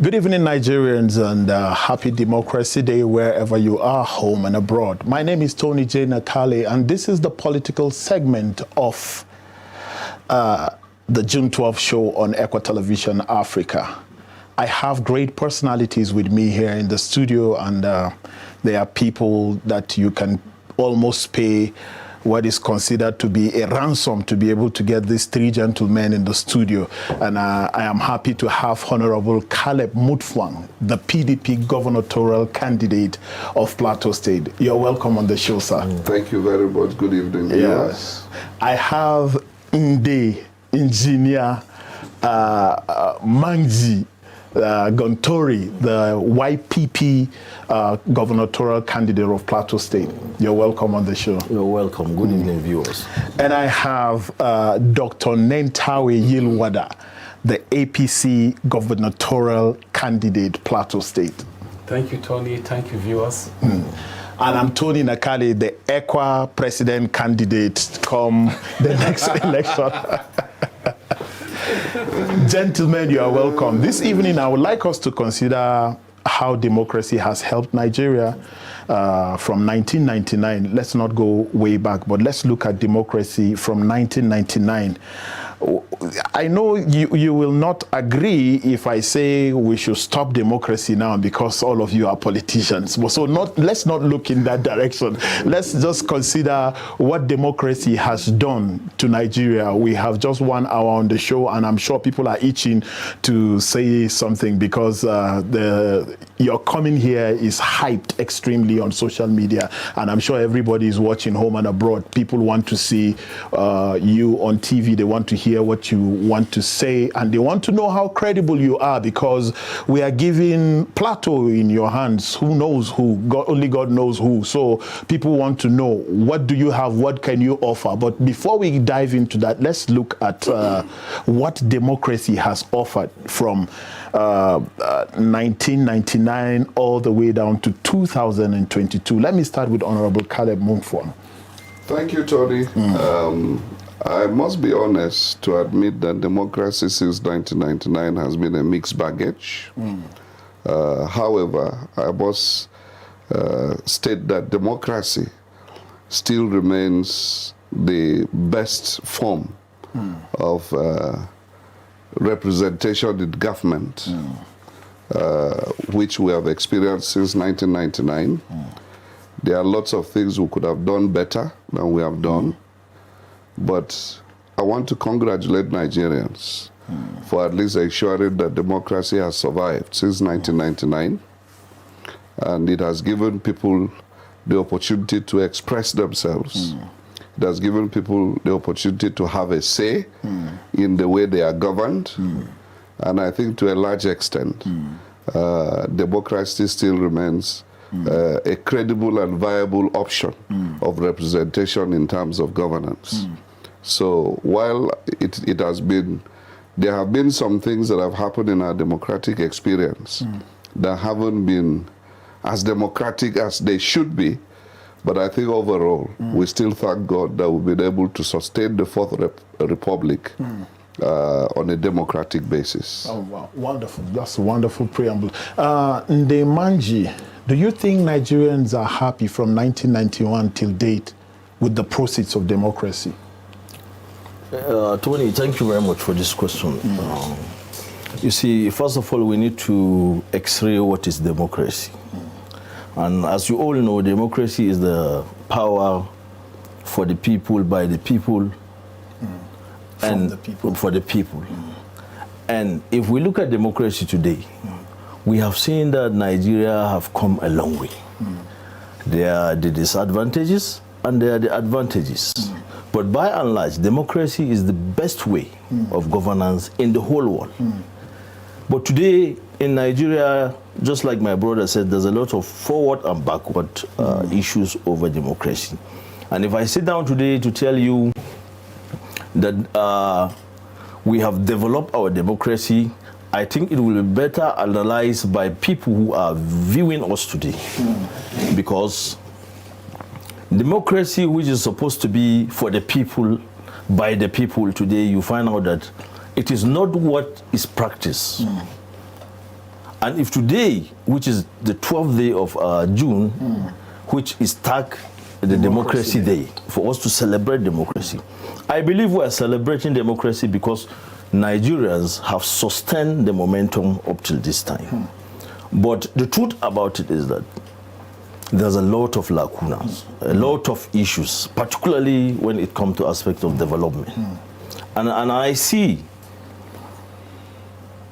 Good evening, Nigerians, and happy Democracy Day wherever you are, home and abroad. My name is Tony J. Nakale, and this is the political segment of the June 12th show on Equa Television Africa. I have great personalities with me here in the studio, and they are people that you can almost pay what is considered to be a ransom to be able to get these three gentlemen in the studio. And I am happy to have Honorable Caleb Mutfwang, the PDP gubernatorial candidate of Plateau State. You're welcome on the show, sir. Thank you very much. Good evening. Yes. I have Nde Engineer Mangji Gontori, the YPP gubernatorial candidate of Plateau State. You're welcome on the show. You're welcome. Good evening, viewers. And I have Dr. Nentawe Yilwada, the APC gubernatorial candidate, Plateau State. Thank you, Tony. Thank you, viewers. And I'm Tony Nakale, the Equa president candidate come the next election. Gentlemen, you are welcome. This evening, I would like us to consider how democracy has helped Nigeria from 1999. Let's not go way back, but let's look at democracy from 1999. I know you will not agree if I say we should stop democracy now because all of you are politicians. So let's not look in that direction. Let's just consider what democracy has done to Nigeria. We have just 1 hour on the show, and I'm sure people are itching to say something because your coming here is hyped extremely on social media, and I'm sure everybody is watching home and abroad. People want to see you on TV. They want to hear what you want to say, and they want to know how credible you are, because we are giving Plateau in your hands. Who knows who? Only God knows who. So people want to know, what do you have? What can you offer? But before we dive into that, let's look at what democracy has offered from 1999 all the way down to 2022. Let me start with Honorable Caleb Mutfwang. Thank you, Tony. I must be honest to admit that democracy since 1999 has been a mixed baggage. However, I must state that democracy still remains the best form of representation in government, which we have experienced since 1999. There are lots of things we could have done better than we have done. But I want to congratulate Nigerians for at least ensuring that democracy has survived since 1999. And it has given people the opportunity to express themselves. It has given people the opportunity to have a say in the way they are governed. And I think to a large extent, democracy still remains a credible and viable option of representation in terms of governance. So while it has been, there have been some things that have happened in our democratic experience that haven't been as democratic as they should be, but I think overall, we still thank God that we've been able to sustain the Fourth Republic on a democratic basis. Oh, wow. Wonderful. That's a wonderful preamble. Nde Manji, do you think Nigerians are happy from 1991 till date with the proceeds of democracy? Tony, thank you very much for this question. You see, first of all, we need to x-ray what is democracy. And as you all know, democracy is the power for the people, by the people, and the people. For the people. And if we look at democracy today, we have seen that Nigeria have come a long way. There are the disadvantages and there are the advantages. But by and large, democracy is the best way of governance in the whole world. But today in Nigeria, just like my brother said, there's a lot of forward and backward issues over democracy. And if I sit down today to tell you that we have developed our democracy, I think it will be better analyzed by people who are viewing us today. Because democracy, which is supposed to be for the people, by the people, today you find out that it is not what is practiced. And if today, which is the 12th day of June, which is tagged the Democracy Day, for us to celebrate democracy, I believe we are celebrating democracy because Nigerians have sustained the momentum up till this time. But the truth about it is that there's a lot of lacunas, a lot of issues, particularly when it comes to aspects of development. And I see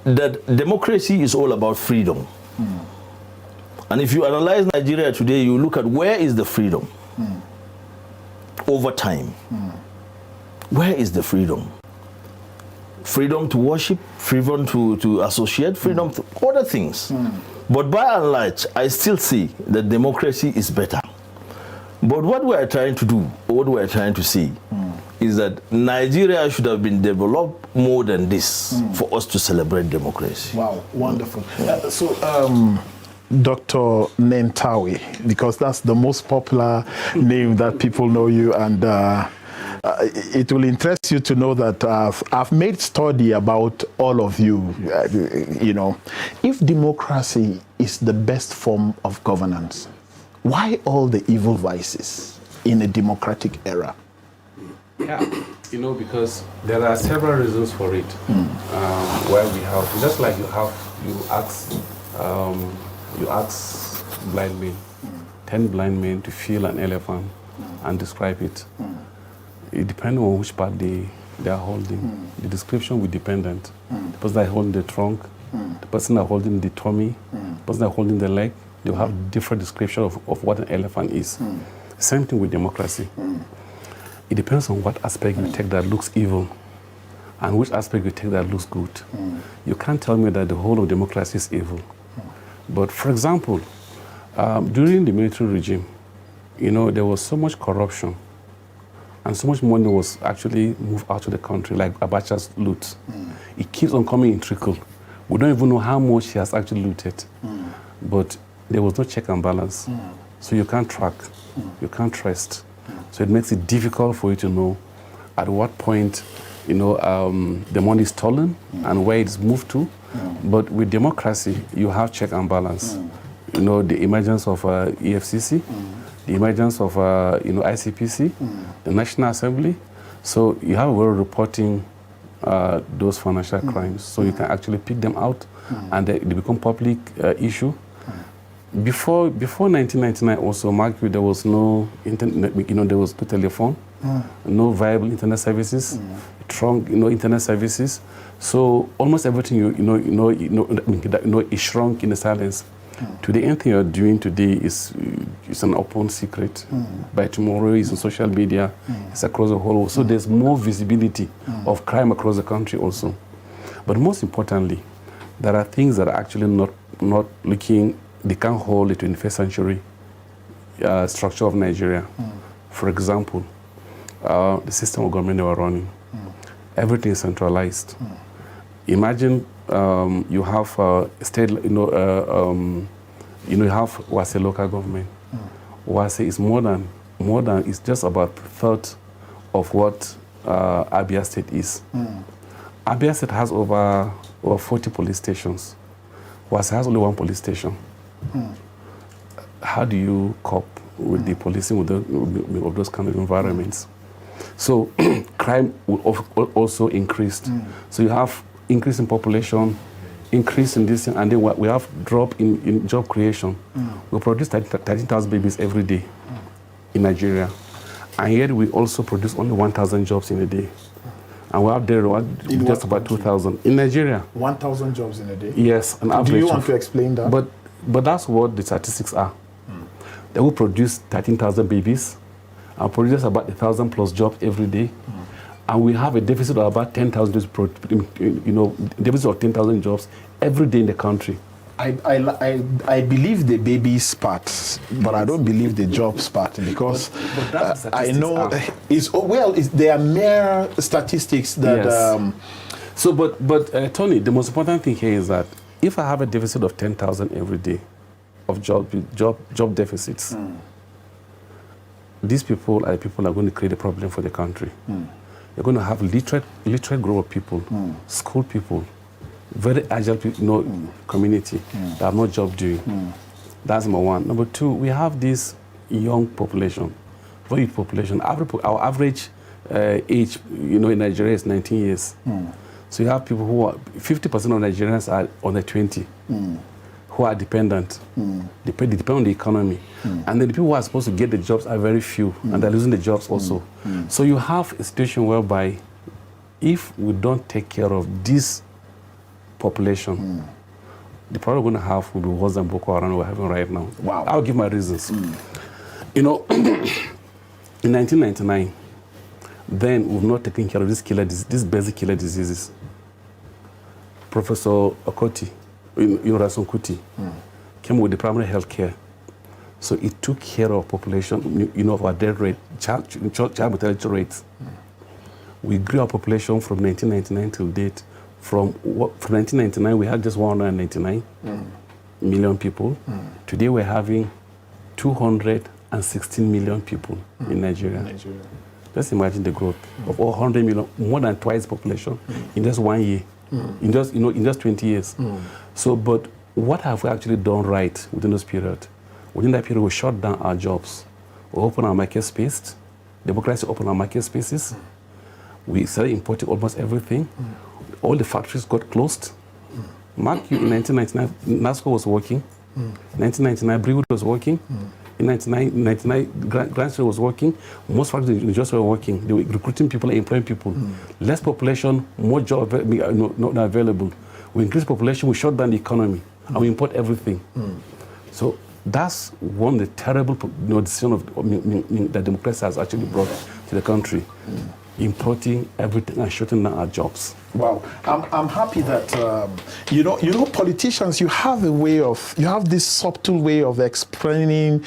that democracy is all about freedom. And if you analyze Nigeria today, you look at where is the freedom over time. Where is the freedom? Freedom to worship, freedom to associate, freedom to other things. But by and large, I still see that democracy is better. But what we are trying to do, what we are trying to see, is that Nigeria should have been developed more than this for us to celebrate democracy. Wow, wonderful. Dr. Nentawe, because that's the most popular name that people know you, and it will interest you to know that I've made study about all of you. You know, if democracy is the best form of governance, why all the evil vices in a democratic era? Yeah, you know, because there are several reasons for it. Where we have, just like you ask blind men, 10 blind men to feel an elephant and describe it. It depends on which part they are holding. The description will depend on the person that is holding the trunk, the person that is holding the tummy, the person that is holding the leg. They will have different description of what an elephant is. Same thing with democracy. It depends on what aspect you take that looks evil and which aspect you take that looks good. You can't tell me that the whole of democracy is evil. But for example, during the military regime, you know, there was so much corruption and so much money was actually moved out of the country, like Abacha's loot. It keeps on coming in trickle. We don't even know how much he has actually looted. But there was no check and balance. So you can't track, you can't trust. So it makes it difficult for you to know at what point, you know, the money is stolen and where it's moved to. But with democracy, you have check and balance. You know, the emergence of EFCC, the emergence of you know, ICPC, the National Assembly. So you have a way of reporting those financial crimes. So you can actually pick them out and they become public issue. Before 1999 also, mark you, there was no internet, you know, there was no telephone, no viable internet services, strong, you know, internet services. So almost everything is shrunk in the silence. Today, anything you're doing today is an open secret. By tomorrow, it's on social media, it's across the whole world. So there's more visibility of crime across the country also. But most importantly, there are things that are actually not looking. They can't hold the 21st century structure of Nigeria. For example, the system of government they were running. Everything is centralized. Imagine you have state, you have Wase local government. Wase is more than, it's just about a third of what Abia State is. Abia State has over 40 police stations. Wase has only one police station. How do you cope with the policing of those kind of environments? So crime will also increase. So you have increase in population, increase in this, and then we have drop in job creation. We produce 13,000 babies every day in Nigeria, and yet we also produce only 1,000 jobs in a day. And we have there just about 2,000 in Nigeria. 1,000 jobs in a day? Yes, an average. Do you want to explain that? But that's what the statistics are. They will produce 13,000 babies and produce about 1,000 plus jobs every day. And we have a deficit of about 10,000 deficit of 10,000 jobs every day in the country. I believe the babies part, but I don't believe the jobs part, because but I know they are mere statistics that. Yes. So, but Tony, the most important thing here is that if I have a deficit of 10,000 every day of job deficits, these people are going to create a problem for the country. You're going to have literate group of people, school people, very agile, community that have no job doing. That's number one. Number two, we have this young population, very youth population. Our average age, in Nigeria is 19 years. So you have people who are 50% of Nigerians are under 20, who are dependent. They depend on the economy, and then the people who are supposed to get the jobs are very few, and they're losing the jobs also. So you have a situation whereby, if we don't take care of this population, the problem we're going to have will be worse than Boko Haram we're having right now. Wow. I'll give my reasons. In 1999, then we've not taken care of these basic killer diseases. Professor Okoti, Rason Kuti, came with the primary health care. So it took care of population, of our death rate, child mortality rates. We grew our population from 1999 till date. From 1999, we had just 199 million people. Today, we're having 216 million people in Nigeria. Just imagine the growth of 100 million, more than twice the population in just 1 year, in just 20 years. So, but what have we actually done right within this period? Within that period, we shut down our jobs. We opened our market space. Democracy opened our market spaces. We started importing almost everything. All the factories got closed. Mark you, in 1999, NASCO was working. 1999, Brewood was working. In 1999, Grand Street was working. Most factories just were working. They were recruiting people and employing people. Less population, more jobs not available. We increased population, we shut down the economy, and we import everything. So that's one of the terrible decision that democracy has actually brought to the country. Importing everything and shutting down our jobs. Wow, I'm happy that politicians, you have this subtle way of explaining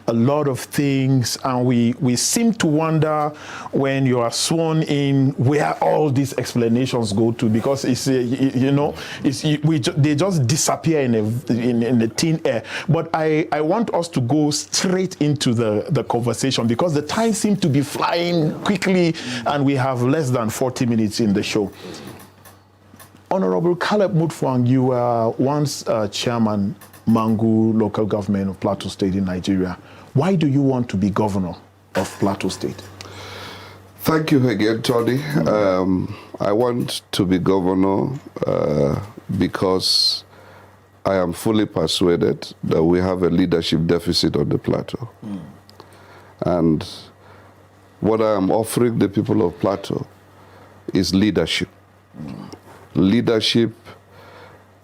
a lot of things, and we seem to wonder when you are sworn in where all these explanations go to, because they just disappear in the thin air. But I want us to go straight into the conversation, because the time seems to be flying quickly, and we have less than 40 minutes in the show. Honorable Caleb Mutfwang, you were once chairman, Mangu local government of Plateau State in Nigeria. Why do you want to be governor of Plateau State? Thank you again, Tony. I want to be governor because I am fully persuaded that we have a leadership deficit on the Plateau. And what I am offering the people of Plateau is leadership. Leadership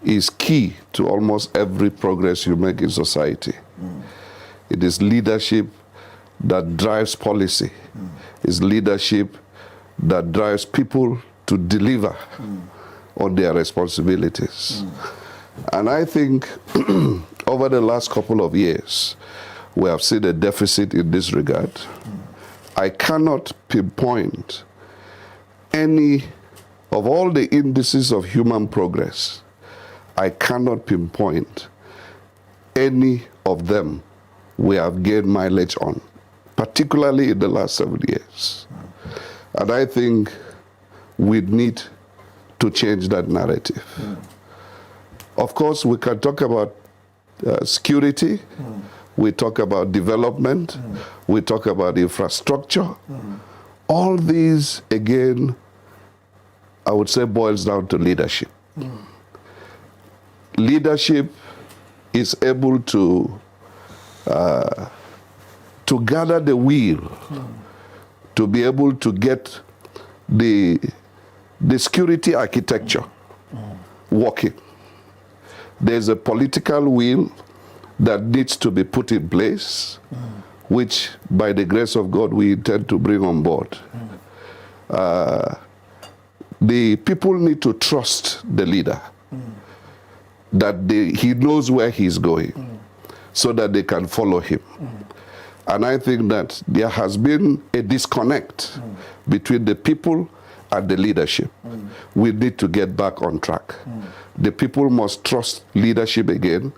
is key to almost every progress you make in society. It is leadership that drives policy. It's leadership that drives people to deliver on their responsibilities. And I think over the last couple of years, we have seen a deficit in this regard. I cannot pinpoint any of all the indices of human progress. I cannot pinpoint any of them we have gained mileage on, particularly in the last 7 years. And I think we need to change that narrative. Of course, we can talk about security, we talk about development, we talk about infrastructure. All these, again, I would say boils down to leadership. Leadership is able to gather the will, to be able to get the security architecture working. There's a political will that needs to be put in place, which by the grace of God we intend to bring on board. The people need to trust the leader, that he knows where he's going, so that they can follow him. And I think that there has been a disconnect between the people and the leadership. We need to get back on track. The people must trust leadership again,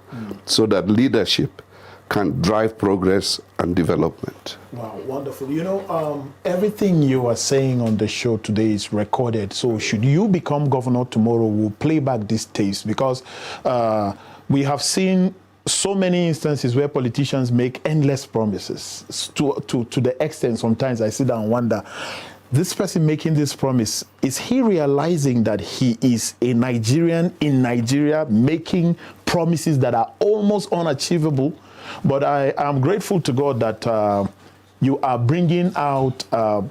so that leadership can drive progress and development. Wow, wonderful. You know, everything you are saying on the show today is recorded. So should you become governor tomorrow, we'll play back these tapes, because we have seen so many instances where politicians make endless promises to the extent sometimes I sit down and wonder, this person making this promise, is he realizing that he is a Nigerian in Nigeria making promises that are almost unachievable? But I am grateful to God that you are bringing out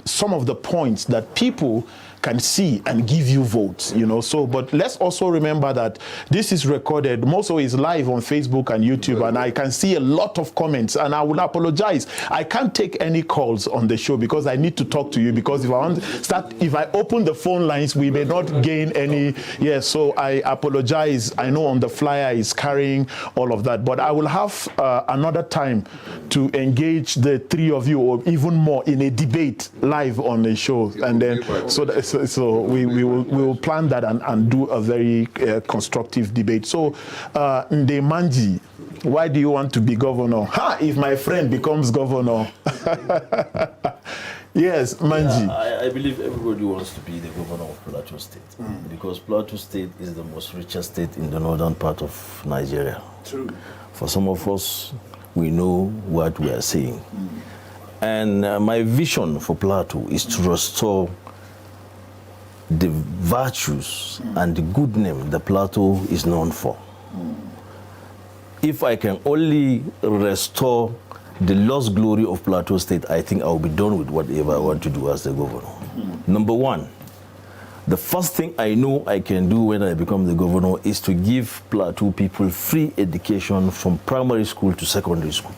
some of the points that people can see and give you votes, you know. So, but let's also remember that this is recorded. Moso is live on Facebook and YouTube, and I can see a lot of comments, and I will apologize. I can't take any calls on the show because I need to talk to you, because if I open the phone lines, we may not gain any. Yes, so I apologize. I know on the flyer is carrying all of that, but I will have another time to engage the three of you, or even more, in a debate live on the show, and then so we will plan that and do a very constructive debate. So, Ndemanji, why do you want to be governor? If my friend becomes governor. Yes, Manji. Yeah, I believe everybody wants to be the governor of Plateau State, because Plateau State is the most richest state in the northern part of Nigeria. True. For some of us, we know what we are saying. And my vision for Plateau is to restore the virtues and the good name the Plateau is known for. If I can only restore the lost glory of Plateau State, I think I will be done with whatever I want to do as the governor. Number one, the first thing I know I can do when I become the governor is to give Plateau people free education from primary school to secondary school.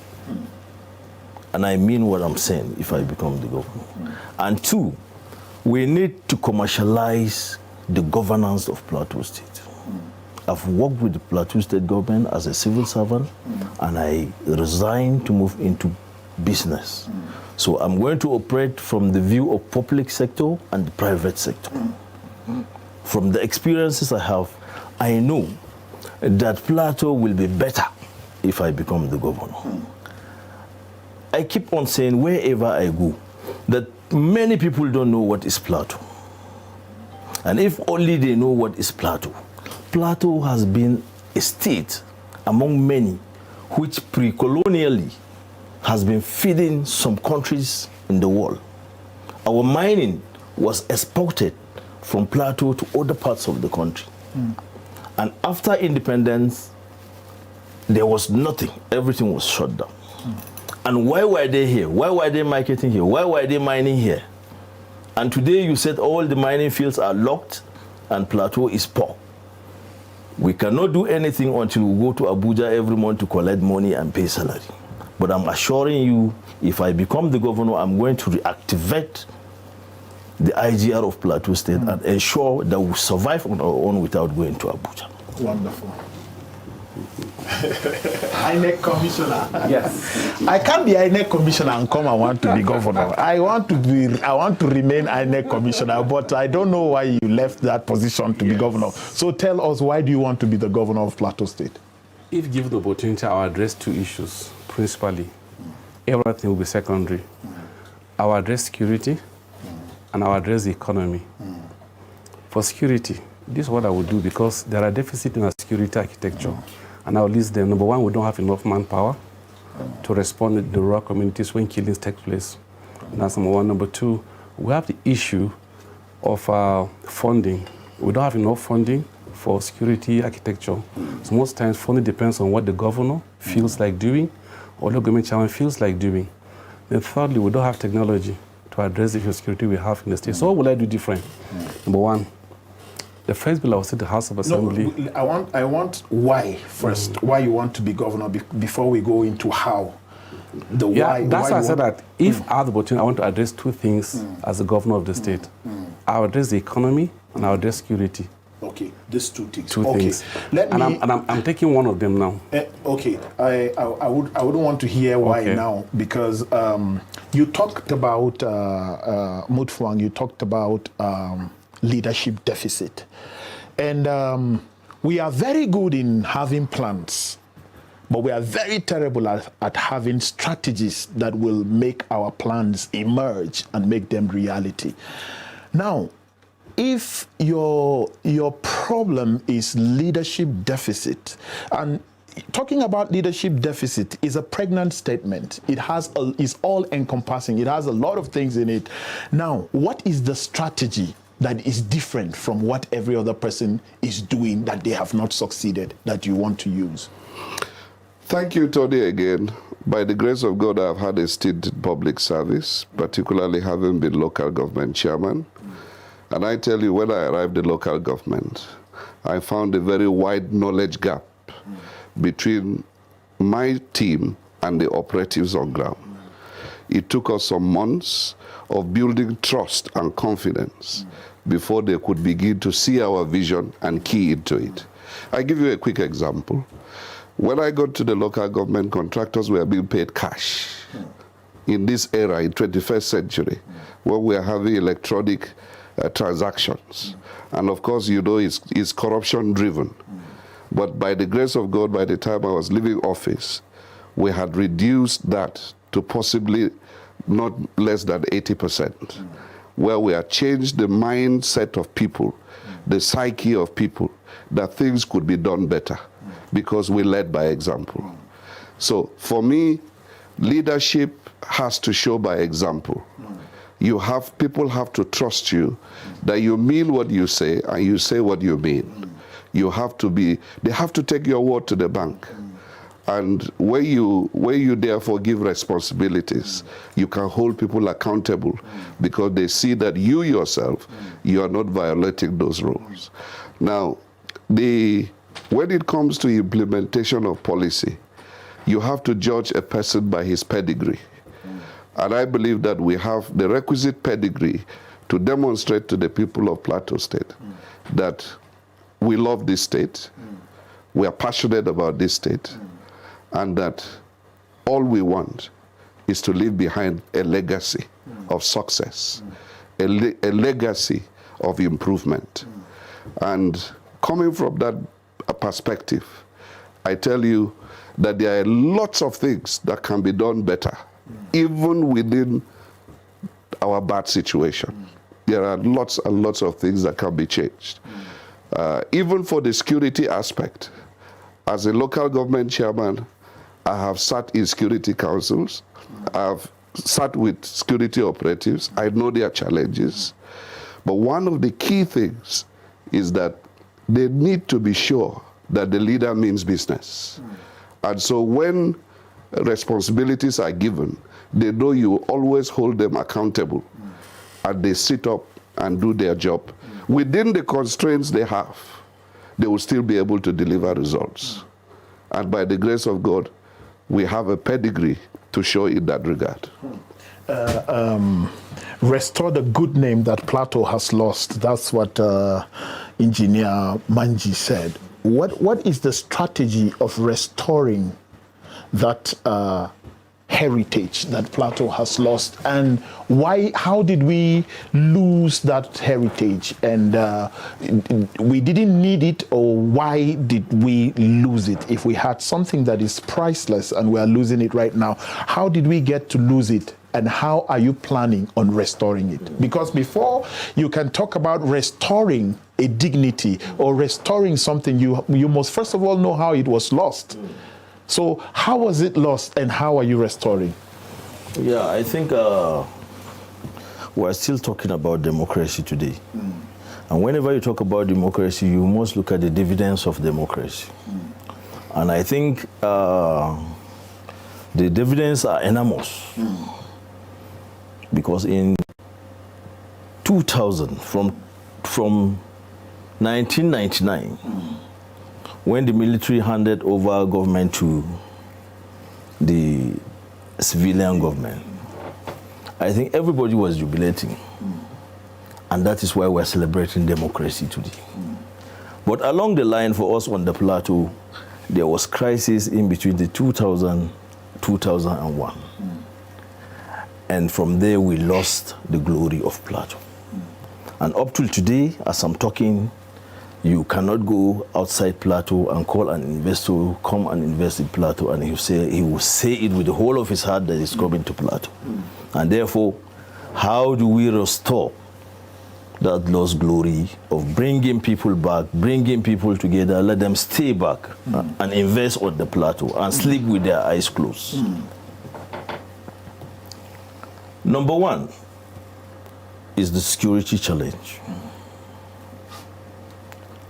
And I mean what I'm saying if I become the governor. And two, we need to commercialize the governance of Plateau State. I've worked with the Plateau State government as a civil servant, and I resigned to move into business. So I'm going to operate from the view of public sector and the private sector. From the experiences I have, I know that Plateau will be better if I become the governor. I keep on saying wherever I go that many people don't know what is Plateau. And if only they know what is Plateau. Plateau has been a state among many which pre-colonially has been feeding some countries in the world. Our mining was exported from Plateau to other parts of the country. And after independence, there was nothing. Everything was shut down. And why were they here? Why were they marketing here? Why were they mining here? And today you said all the mining fields are locked and Plateau is poor. We cannot do anything until we go to Abuja every month to collect money and pay salary. But I'm assuring you, if I become the governor, I'm going to reactivate the IGR of Plateau State and ensure that we survive on our own without going to Abuja. Wonderful. INEC commissioner. Yes. I can't be INEC commissioner and come and want to be governor. I want to remain INEC commissioner, but I don't know why you left that position to be governor. So tell us, why do you want to be the governor of Plateau State? If given the opportunity, I'll address two issues principally. Everything will be secondary. I'll address security and I'll address the economy. For security, this is what I will do, because there are deficits in our security architecture. And I'll list them. Number one, we don't have enough manpower to respond to the rural communities when killings take place. That's number one. Number two, we have the issue of funding. We don't have enough funding for security architecture. So most times funding depends on what the governor feels like doing or the government chairman feels like doing. Then thirdly, we don't have technology to address the issue of security we have in the state. So what will I do different? Number one, the first bill I will say the House of Assembly. No, I want why first. Why you want to be governor before we go into how. The why. That's why why I said that if I have the opportunity, I want to address two things as the governor of the state. I'll address the economy and I'll address security. Okay, these two things. Two things. I'm taking one of them now. Okay, I wouldn't want to hear why now, because you talked about Mutfwang, you talked about leadership deficit. And we are very good in having plans, but we are very terrible at having strategies that will make our plans emerge and make them reality. Now, if your problem is leadership deficit, and talking about leadership deficit is a pregnant statement. It's all encompassing. It has a lot of things in it. Now, what is the strategy that is different from what every other person is doing that they have not succeeded that you want to use? Thank you, Tony, again. By the grace of God, I've had a stint in public service, particularly having been local government chairman. And I tell you, when I arrived in local government, I found a very wide knowledge gap between my team and the operatives on ground. It took us some months of building trust and confidence before they could begin to see our vision and key into it. I give you a quick example. When I got to the local government, contractors were being paid cash. In this era, in 21st century, when we are having electronic transactions. And of course, you know, it's corruption driven. But by the grace of God, by the time I was leaving office, we had reduced that to possibly not less than 80%, where we had changed the mindset of people, the psyche of people, that things could be done better because we led by example. So for me, leadership has to show by example. People have to trust you, that you mean what you say and you say what you mean. They have to take your word to the bank. And where you therefore give responsibilities, you can hold people accountable because they see that you yourself, you are not violating those rules. Now, when it comes to implementation of policy, you have to judge a person by his pedigree. And I believe that we have the requisite pedigree to demonstrate to the people of Plateau State that we love this state, we are passionate about this state, and that all we want is to leave behind a legacy of success, a legacy of improvement. And coming from that perspective, I tell you that there are lots of things that can be done better, even within our bad situation. There are lots and lots of things that can be changed. Even for the security aspect, as a local government chairman, I have sat in security councils, I've sat with security operatives, I know their challenges, but one of the key things is that they need to be sure that the leader means business. And so when responsibilities are given, they know you always hold them accountable, and they sit up and do their job. Within the constraints they have, they will still be able to deliver results. And by the grace of God, we have a pedigree to show in that regard. Restore the good name that Plateau has lost. That's what Engineer Manji said. What is the strategy of restoring that heritage that Plateau has lost, and how did we lose that heritage, and we didn't need it, or why did we lose it? If we had something that is priceless and we are losing it right now, how did we get to lose it, and how are you planning on restoring it? Because before you can talk about restoring a dignity or restoring something, you must first of all know how it was lost. So how was it lost, and how are you restoring? Yeah, I think we're still talking about democracy today. And whenever you talk about democracy, you must look at the dividends of democracy. And I think the dividends are enormous. Because in 2000, from 1999, when the military handed over government to the civilian government, I think everybody was jubilating. And that is why we're celebrating democracy today. But along the line for us on the plateau, there was crisis in between the 2000, 2001. And from there, we lost the glory of Plateau. And up till today, as I'm talking, You cannot go outside Plateau and call an investor, come and invest in Plateau, and he will say it with the whole of his heart that he's coming to Plateau. And therefore, how do we restore that lost glory of bringing people back, bringing people together, let them stay back and invest on the Plateau and sleep with their eyes closed? Number one is the security challenge.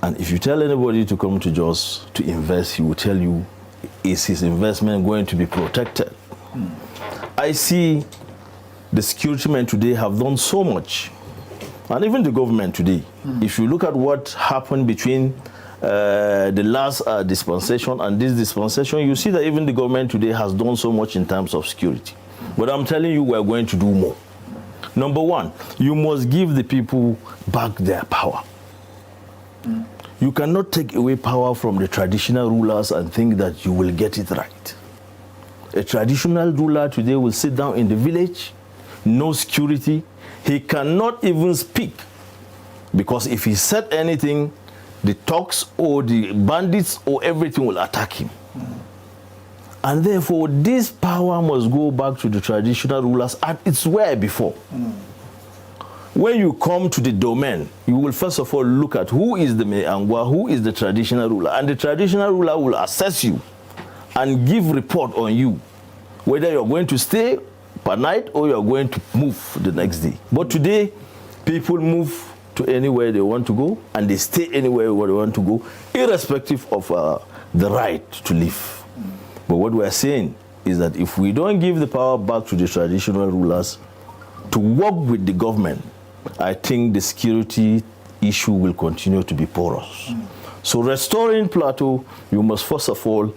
And if you tell anybody to come to Jos to invest, he will tell you, is his investment going to be protected? I see the security men today have done so much, and even the government today. If you look at what happened between the last dispensation and this dispensation, you see that even the government today has done so much in terms of security. But I'm telling you, we're going to do more. Number one, you must give the people back their power. You cannot take away power from the traditional rulers and think that you will get it right. A traditional ruler today will sit down in the village, no security. He cannot even speak, because if he said anything, the thugs or the bandits or everything will attack him. And therefore, this power must go back to the traditional rulers as it's were before. When you come to the domain, you will first of all look at who is the Meangwa, who is the traditional ruler, and the traditional ruler will assess you and give report on you, whether you're going to stay per night or you're going to move the next day. But today, people move to anywhere they want to go, and they stay anywhere where they want to go, irrespective of the right to live. But what we're saying is that if we don't give the power back to the traditional rulers to work with the government, I think the security issue will continue to be porous. So restoring Plateau, you must first of all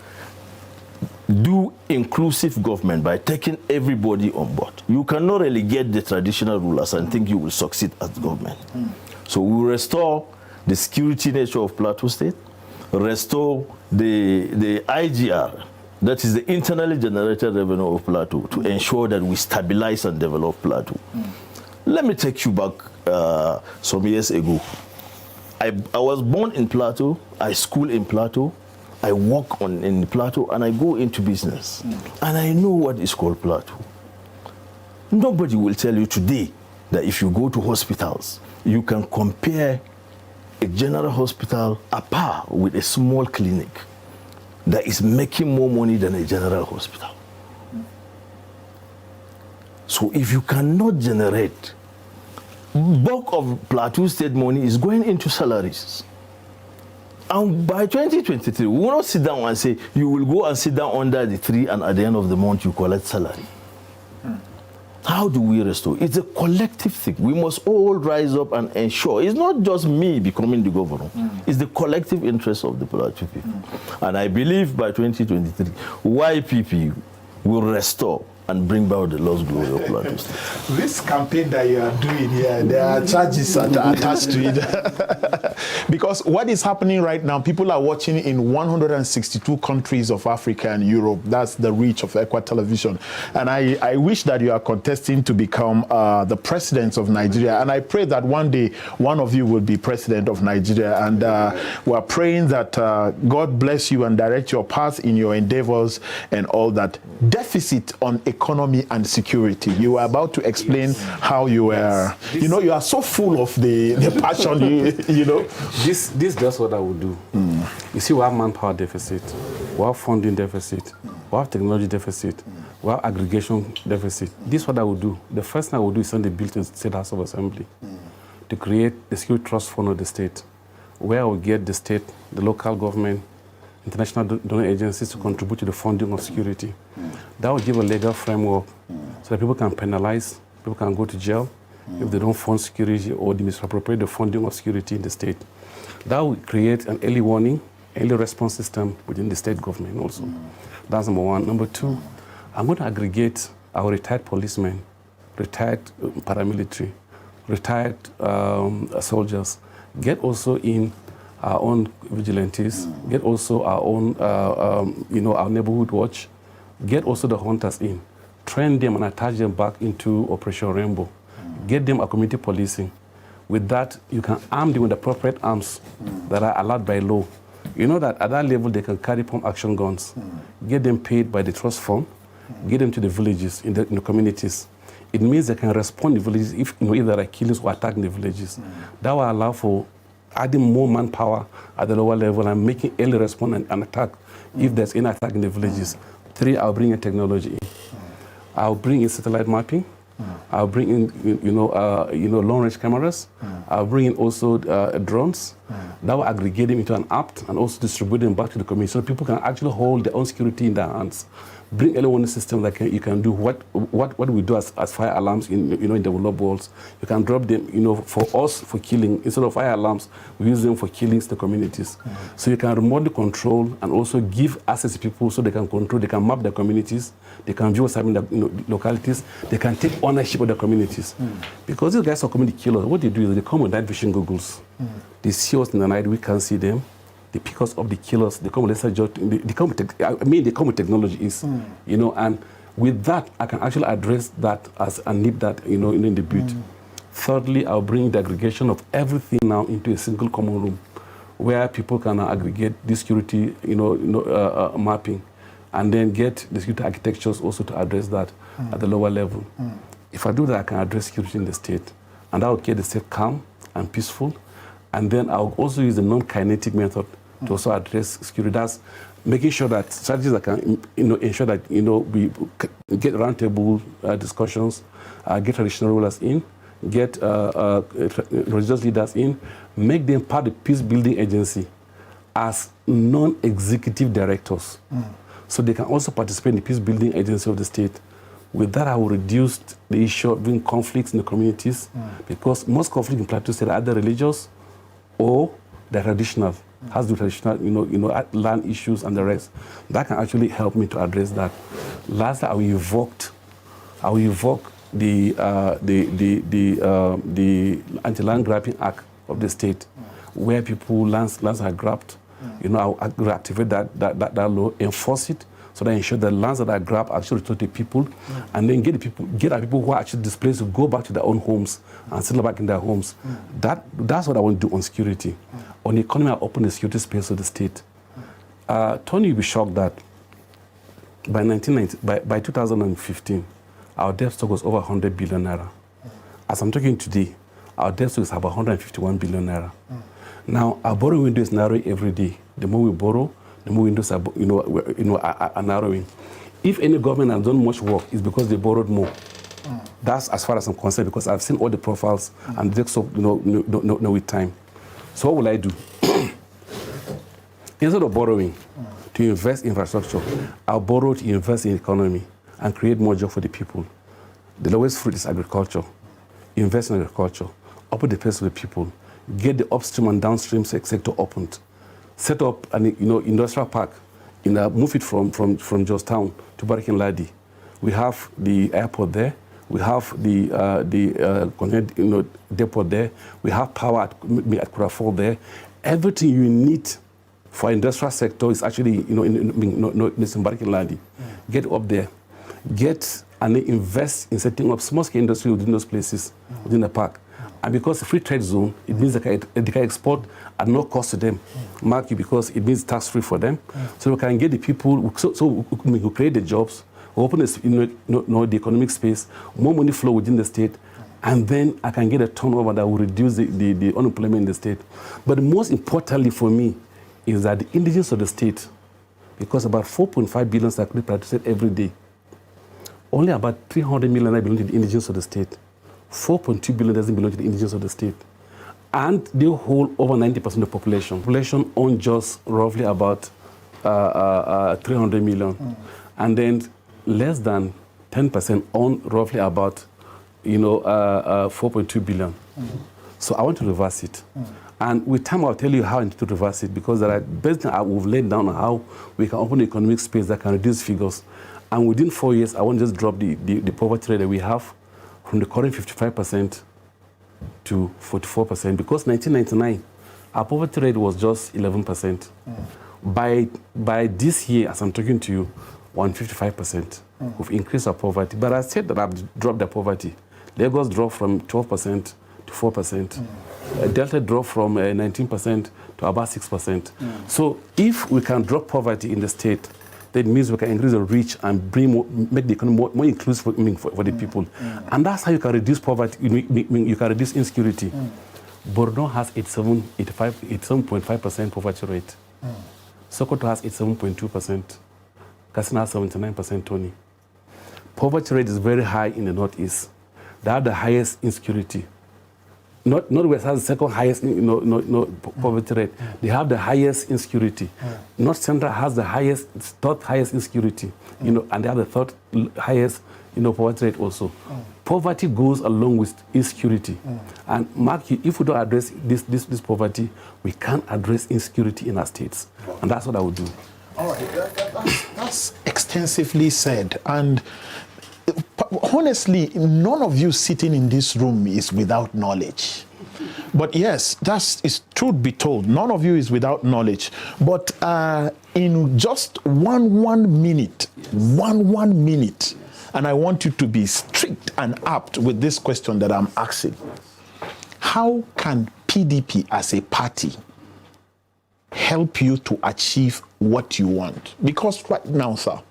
do inclusive government by taking everybody on board. You cannot relegate the traditional rulers and think you will succeed as government. So we will restore the security nature of Plateau State, restore the IGR, that is the internally generated revenue of Plateau, to ensure that we stabilize and develop Plateau. Let me take you back some years ago. I was born in Plateau, I school in Plateau, I work in Plateau, and I go into business. And I know what is called Plateau. Nobody will tell you today that if you go to hospitals, you can compare a general hospital at par with a small clinic that is making more money than a general hospital. So if you cannot generate, bulk of Plateau State money is going into salaries. And by 2023, we will not sit down and say, you will go and sit down under the tree and at the end of the month you collect salary. How do we restore? It's a collective thing. We must all rise up and ensure. It's not just me becoming the governor. It's the collective interest of the Plateau people. And I believe by 2023, YPP will restore and bring back the lost glory of Plateau State. This campaign that you are doing here, there are charges attached to it. Because what is happening right now, people are watching in 162 countries of Africa and Europe. That's the reach of Equa Television. And I wish that you are contesting to become the president of Nigeria. And I pray that one day, one of you will be president of Nigeria. And we're praying that God bless you and direct your path in your endeavors and all that. Deficit on economy and security. You were about to explain how you were, you know, you are so full of the passion, you know. This is just what I would do. You see, we have manpower deficit, we have funding deficit, we have technology deficit, we have aggregation deficit. This is what I would do. The first thing I would do is send the bill to the State House of Assembly to create the security trust fund of the state, where I will get the state, the local government, international donor agencies to contribute to the funding of security. That will give a legal framework so that people can penalize, people can go to jail if they don't fund security or they misappropriate the funding of security in the state. That will create an early warning, early response system within the state government also. That's number one. Number two, I'm going to aggregate our retired policemen, retired paramilitary, retired soldiers, get also in our own vigilantes, get also our own, our neighborhood watch, get also the hunters in, train them and attach them back into Operation Rainbow, get them a community policing, With that, you can arm them with the appropriate arms that are allowed by law. You know that at that level, they can carry pump action guns, get them paid by the trust fund, get them to the villages, in the communities. It means they can respond in the villages if there are killings or attacking the villages. That will allow for adding more manpower at the lower level and making early response and attack if there's any attack in the villages. 3, I'll bring in technology in. I'll bring in satellite mapping. I'll bring in, long-range cameras. I'll bring in also drones. That will aggregate them into an app and also distribute them back to the community so people can actually hold their own security in their hands. Bring early warning system that you can do what we do as fire alarms in the developed worlds. You can drop them, for us for killing instead of fire alarms. We use them for killings in the communities. So you can remotely control and also give access to people so they can control. They can map their communities. They can view what's happening in the localities. They can take ownership of the communities. Because these guys are coming to kill us. What they do is they come with night vision goggles. They see us in the night. We can't see them. They pick us up, they kill us, they come with they come with technologies, and with that, I can actually address that as a need that, in the build. Thirdly, I'll bring the aggregation of everything now into a single common room where people can aggregate this security, mapping, and then get the security architectures also to address that at the lower level. If I do that, I can address security in the state, and that will keep the state calm and peaceful. And then I'll also use the non-kinetic method to also address security. That's making sure that strategies that can ensure that we get roundtable discussions, get traditional rulers in, get religious leaders in, make them part of the peace building agency as non-executive directors, so they can also participate in the peace building agency of the state. With that, I will reduce the issue of being conflicts in the communities, because most conflicts in Plateau State are either religious or they're traditional. Has to do traditional, land issues and the rest. That can actually help me to address that. Lastly, I will invoke the Anti-Land Grabbing Act of the state, where lands are grabbed. I'll activate that law, enforce it, so that ensure that lands that are grabbed actually return to people, and then get our people who are actually displaced to go back to their own homes and settle back in their homes. That's what I want to do on security. On the economy, I open the security space of the state. Tony, you'll be shocked that by 2015, our debt stock was over 100 billion naira. As I'm talking today, our debt stock is about 151 billion naira. Now, our borrowing window is narrowing every day. The more we borrow, the more windows are narrowing. If any government has done much work, it's because they borrowed more. That's as far as I'm concerned, because I've seen all the profiles and the debt with time. So what will I do? Instead of borrowing to invest in infrastructure, I'll borrow to invest in the economy and create more jobs for the people. The lowest fruit is agriculture. Invest in agriculture, open the place for the people, get the upstream and downstream sector opened, set up an industrial park, move it from Georgetown to Barikin Ladi. We have the airport there. We have the depot there. We have power at Kurafol there. Everything you need for industrial sector is actually in Barikin Ladi. Get up there, get and invest in setting up small-scale industry within those places, within the park. And because it's a free trade zone, it means they can export at no cost to them. Mark you, because it means tax-free for them. So we can get the people, so we create the jobs, open the economic space, more money flow within the state, and then I can get a turnover that will reduce the unemployment in the state. But most importantly for me is that the indigenous of the state, because about 4.5 billion are practiced every day, only about 300 million belong to the indigenous of the state. 4.2 billion doesn't belong to the indigenous of the state. And they hold over 90% of the population. Population own just roughly about 300 million. And then less than 10% own roughly about 4.2 billion. So I want to reverse it. And with time, I'll tell you how I need to reverse it, because there are best things we've laid down on how we can open the economic space that can reduce figures. And within 4 years, I want to just drop the poverty rate that we have from the current 55% to 44%, because 1999, our poverty rate was just 11%. By this year, as I'm talking to you, 155%. We've increased our poverty. But I said that I've dropped the poverty. Lagos dropped from 12% to 4%. Delta dropped from 19% to about 6%. So if we can drop poverty in the state, that means we can increase the reach and make the economy more inclusive for the people. And that's how you can reduce poverty, you can reduce insecurity. Borno has 87.5% poverty rate. Sokoto has 87.2%. Katsina has 79%, Tony. Poverty rate is very high in the northeast. They have the highest insecurity. Northwest has the second highest poverty rate. They have the highest insecurity. North Central has the third highest insecurity, and they have the third highest poverty rate also. Poverty goes along with insecurity. And Mark, if we don't address this poverty, we can't address insecurity in our states. And that's what I would do. All right, that's extensively said. And honestly, none of you sitting in this room is without knowledge. But yes, is truth be told, none of you is without knowledge. But in just one minute, one minute, and I want you to be strict and apt with this question that I'm asking. How can PDP as a party help you to achieve what you want? Because right now, sir,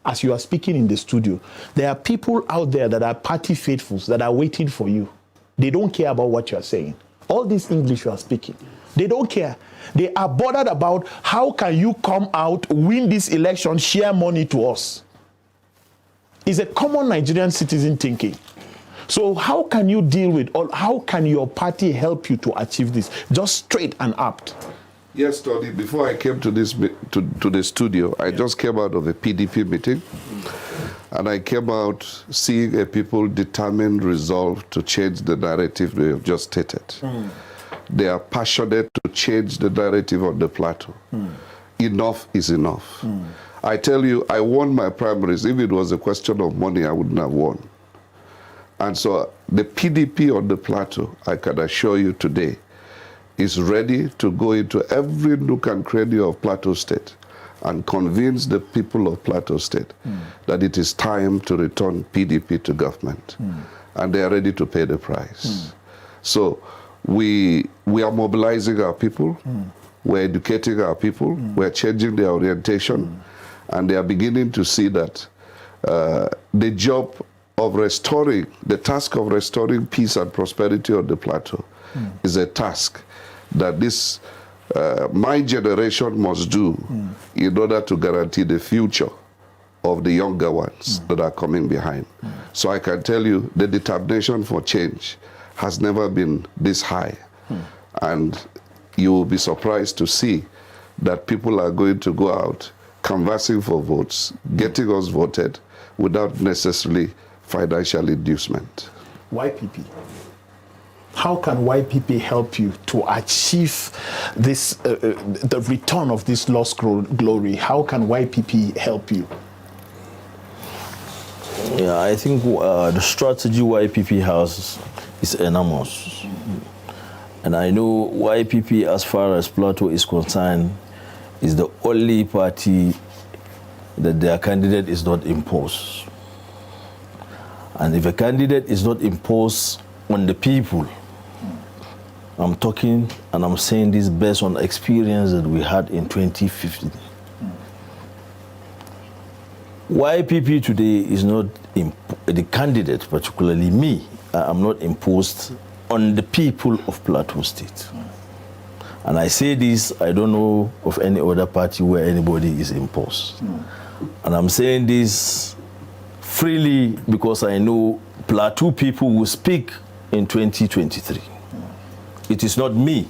as you are speaking in the studio, there are people out there that are party faithfuls that are waiting for you. They don't care about what you are saying. All this English you are speaking, they don't care. They are bothered about how can you come out, win this election, share money to us. It's a common Nigerian citizen thinking. So how can you deal with, or how can your party help you to achieve this? Just straight and apt. Yes, Tony, before I came to this to the studio, I just came out of a PDP meeting, and I came out seeing a people determined, resolved to change the narrative they have just stated. They are passionate to change the narrative on the plateau. Enough is enough. I tell you, I won my primaries. If it was a question of money, I wouldn't have won. And so the PDP on the plateau, I can assure you today, is ready to go into every nook and cranny of Plateau State and convince the people of Plateau State that it is time to return PDP to government. And they are ready to pay the price. So we are mobilizing our people, we're educating our people, we're changing their orientation, and they are beginning to see that the job of restoring, the task of restoring peace and prosperity on the plateau is a task that this my generation must do in order to guarantee the future of the younger ones that are coming behind. So I can tell you the determination for change has never been this high. And you will be surprised to see that people are going to go out canvassing for votes, getting us voted without necessarily financial inducement. YPP. How can YPP help you to achieve this, the return of this lost glory? How can YPP help you? Yeah, I think the strategy YPP has is enormous. And I know YPP, as far as Plateau is concerned, is the only party that their candidate is not imposed. And if a candidate is not imposed on the people, I'm talking and I'm saying this based on experience that we had in 2015. YPP today is not, the candidate, particularly me, I'm not imposed on the people of Plateau State. And I say this, I don't know of any other party where anybody is imposed. And I'm saying this freely because I know Plateau people will speak in 2023. It is not me.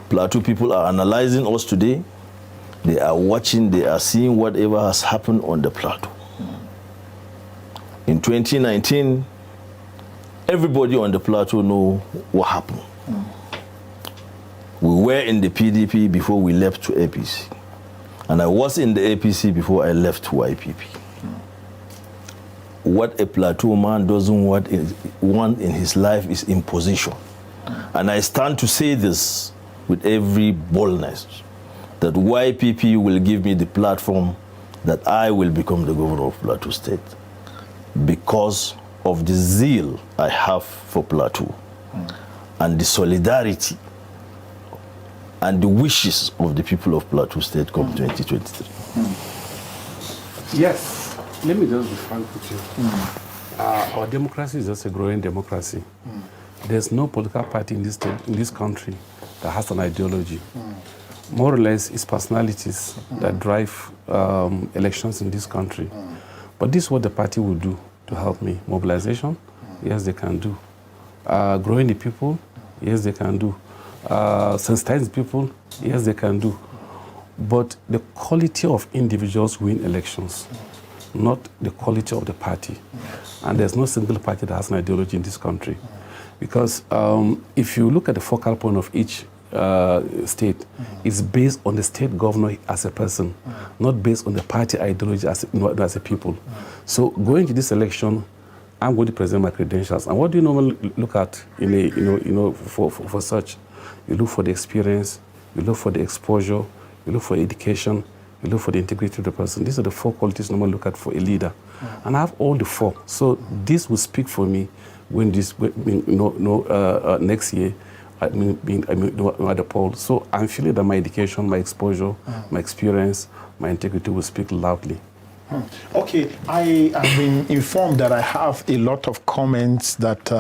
Plateau people are analyzing us today. They are watching, they are seeing whatever has happened on the Plateau. In 2019, everybody on the Plateau know what happened. We were in the PDP before we left to APC. And I was in the APC before I left to YPP. What a Plateau man doesn't want in his life is imposition. And I stand to say this with every boldness, that YPP will give me the platform that I will become the governor of Plateau State because of the zeal I have for Plateau. and the solidarity and the wishes of the people of Plateau State come 2023. Yes, let me just be frank with you. Our democracy is just a growing democracy. There's no political party in this country that has an ideology. More or less, it's personalities that drive elections in this country. But this is what the party will do to help me. Mobilization, yes, they can do. Growing the people, yes, they can do. Sensitizing people, yes, they can do. But the quality of individuals win elections, not the quality of the party. And there's no single party that has an ideology in this country. Because if you look at the focal point of each state, it's based on the state governor as a person, not based on the party ideology as a people. So going to this election, I'm going to present my credentials. And what do you normally look at in a, for such? You look for the experience, you look for the exposure, you look for education, you look for the integrity of the person. These are the 4 qualities you normally look at for a leader. And I have all the 4. So this will speak for me when next year, being at the poll. So I'm feeling that my education, my exposure, my experience, my integrity will speak loudly. Okay, I have been informed that I have a lot of comments that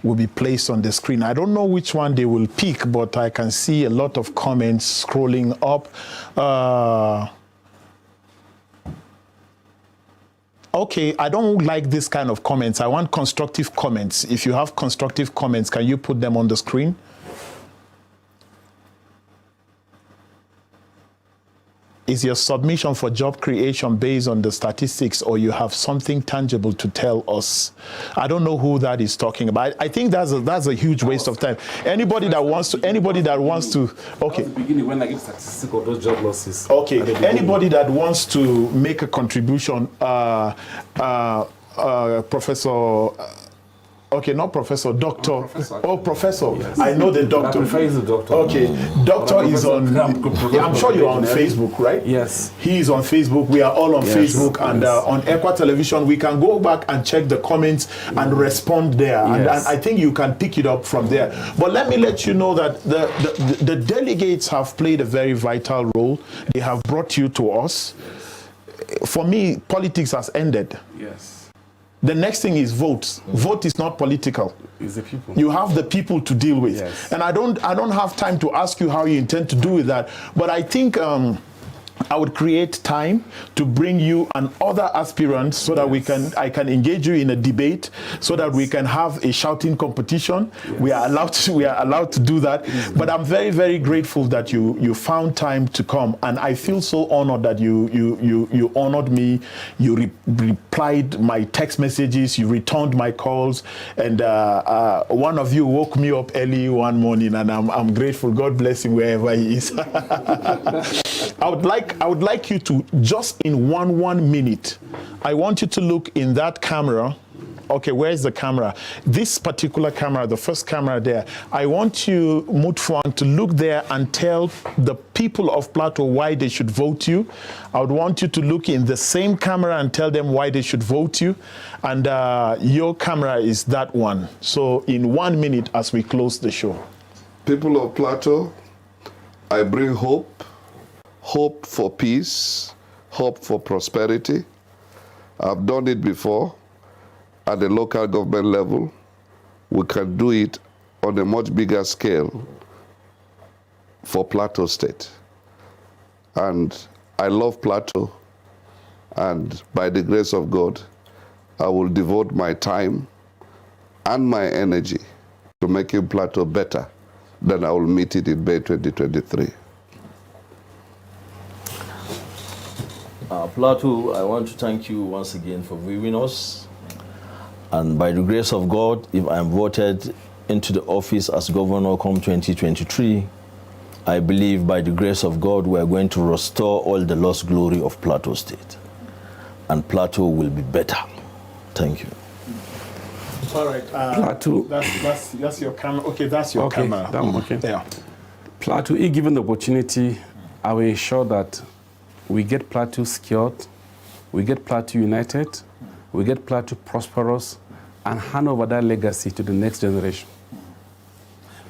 will be placed on the screen. I don't know which one they will pick, but I can see a lot of comments scrolling up. Okay, I don't like this kind of comments. I want constructive comments. If you have constructive comments, can you put them on the screen? Is your submission for job creation based on the statistics, or you have something tangible to tell us? I don't know who that is talking about. I think that's a huge waste of time. Anybody that wants to, okay. At the beginning, when I give statistics of those job losses. Okay. Anybody that wants to make a contribution, Professor. Okay, not professor, doctor. Professor. Yes. I know the doctor. I prefer the doctor. Okay, doctor is on. I'm sure you're on Facebook, right? Yes. He is on Facebook. We are all on Facebook, and on Equa Television. We can go back and check the comments and respond there, and I think you can pick it up from there. But let me let you know that the delegates have played a very vital role. They have brought you to us. For me, politics has ended. Yes. The next thing is votes. Vote is not political. It's the people. You have the people to deal with. Yes. And I don't have time to ask you how you intend to do with that. But I think I would create time to bring you and other aspirants so that I can engage you in a debate, so that we can have a shouting competition. Yes. We are allowed to do that. But I'm very, very grateful that you found time to come, and I feel so honored that you honored me. You replied my text messages, you returned my calls, and one of you woke me up early one morning, and I'm grateful. God bless him wherever he is. I would like you to, just in one minute, I want you to look in that camera. Okay, where is the camera? This particular camera, the first camera there. I want you, Mutfwan, to look there and tell the people of Plateau why they should vote you. I would want you to look in the same camera and tell them why they should vote you. And your camera is that one. So in 1 minute as we close the show. People of Plateau, I bring hope. Hope for peace, hope for prosperity. I've done it before at the local government level. We can do it on a much bigger scale for Plateau State. And I love Plateau, and by the grace of God, I will devote my time and my energy to making Plateau better than I will meet it in May 2023. Plateau, I want to thank you once again for viewing us. And by the grace of God, if I'm voted into the office as governor come 2023, I believe by the grace of God, we are going to restore all the lost glory of Plateau State. And Plateau will be better. Thank you. All right. Plateau. That's your camera. Okay, that's your camera. That one, okay. Yeah. Plateau, if given the opportunity, I will ensure that we get Plateau secured, we get Plateau united, we get Plateau prosperous, and hand over that legacy to the next generation.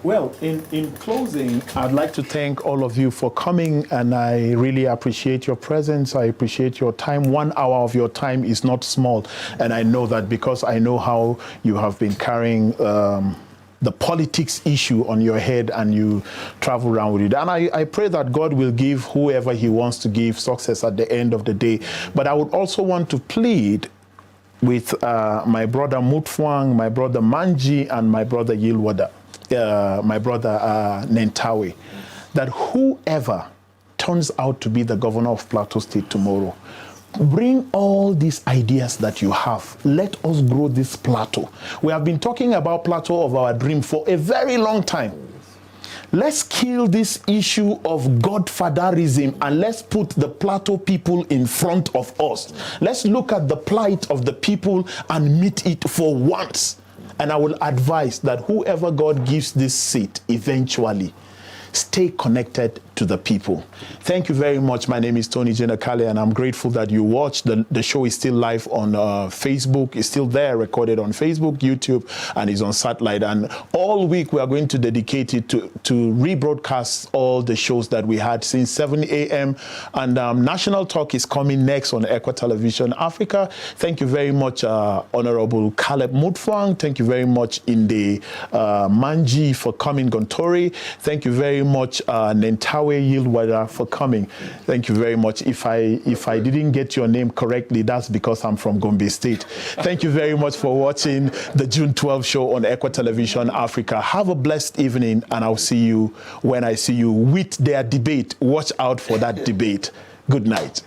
Well, in closing, I'd like to thank all of you for coming, and I really appreciate your presence. I appreciate your time. 1 hour of your time is not small, and I know that because I know how you have been carrying the politics issue on your head, and you travel around with it. And I pray that God will give whoever he wants to give success at the end of the day. But I would also want to plead with my brother Mutfwang, my brother Manji, and my brother Yilwada, my brother Nentawe, that whoever turns out to be the governor of Plateau State tomorrow, bring all these ideas that you have. Let us grow this plateau. We have been talking about plateau of our dream for a very long time. Let's kill this issue of godfatherism, and let's put the Plateau people in front of us. Let's look at the plight of the people and meet it for once. And I will advise that whoever God gives this seat eventually, stay connected to the people. Thank you very much. My name is Tony Jenakale, and I'm grateful that you watched. The show is still live on Facebook. It's still there, recorded on Facebook, YouTube, and is on satellite. And all week we are going to dedicate it to rebroadcast all the shows that we had since 7 a.m. And National Talk is coming next on Equa Television Africa. Thank you very much, Honorable Caleb Mutfwang. Thank you very much, Inde Manji, for coming, Gontori. Thank you very much, Nentawe Yilwada, for coming. Thank you very much. If I didn't get your name correctly, that's because I'm from Gombe State. Thank you very much for watching the June 12 show on Equa Television Africa. Have a blessed evening, and I'll see you when I see you with their debate. Watch out for that debate. Good night.